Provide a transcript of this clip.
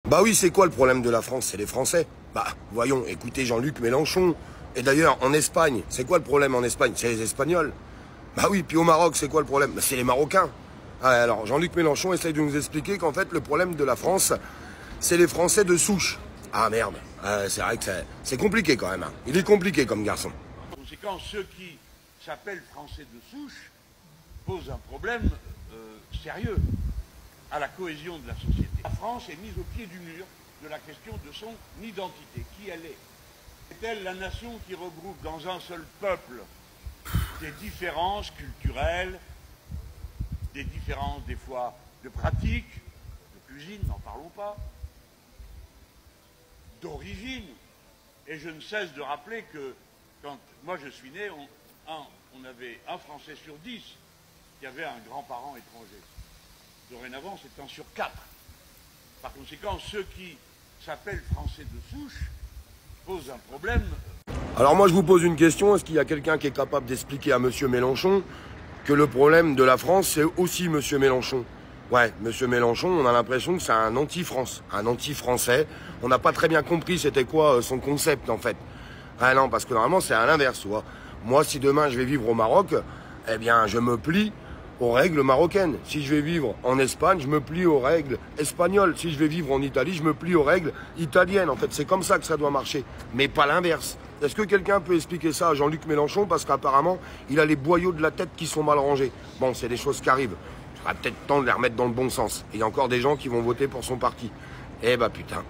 Bah oui, c'est quoi le problème de la France? C'est les Français. Bah, voyons, écoutez Jean-Luc Mélenchon. Et d'ailleurs, en Espagne, c'est quoi le problème en Espagne? C'est les Espagnols. Bah oui, puis au Maroc, c'est quoi le problème? Bah, c'est les Marocains. Ah, alors, Jean-Luc Mélenchon essaye de nous expliquer qu'en fait, le problème de la France, c'est les Français de souche. Ah merde, c'est vrai que c'est compliqué quand même. Hein. Il est compliqué comme garçon. En conséquence, ceux qui s'appellent Français de souche posent un problème sérieux à la cohésion de la société. La France est mise au pied du mur de la question de son identité, qui elle est. Est-elle la nation qui regroupe dans un seul peuple des différences culturelles, des différences des fois de pratique, de cuisine, n'en parlons pas, d'origine. Et je ne cesse de rappeler que quand moi je suis né, on avait un Français sur 10 qui avait un grand-parent étranger. Dorénavant, c'est 1 sur 4. Par conséquent, ceux qui s'appellent Français de souche posent un problème. Alors moi, je vous pose une question. Est-ce qu'il y a quelqu'un qui est capable d'expliquer à Monsieur Mélenchon que le problème de la France, c'est aussi Monsieur Mélenchon? Ouais, Monsieur Mélenchon, on a l'impression que c'est un anti-France, un anti-français. On n'a pas très bien compris c'était quoi son concept, en fait. Ah non, parce que normalement, c'est à l'inverse, tu vois. Moi, si demain, je vais vivre au Maroc, eh bien, je me plie aux règles marocaines. Si je vais vivre en Espagne, je me plie aux règles espagnoles. Si je vais vivre en Italie, je me plie aux règles italiennes. En fait, c'est comme ça que ça doit marcher, mais pas l'inverse. Est-ce que quelqu'un peut expliquer ça à Jean-Luc Mélenchon? Parce qu'apparemment, il a les boyaux de la tête qui sont mal rangés. Bon, c'est des choses qui arrivent. Il sera peut-être temps de les remettre dans le bon sens. Et il y a encore des gens qui vont voter pour son parti. Eh bah putain.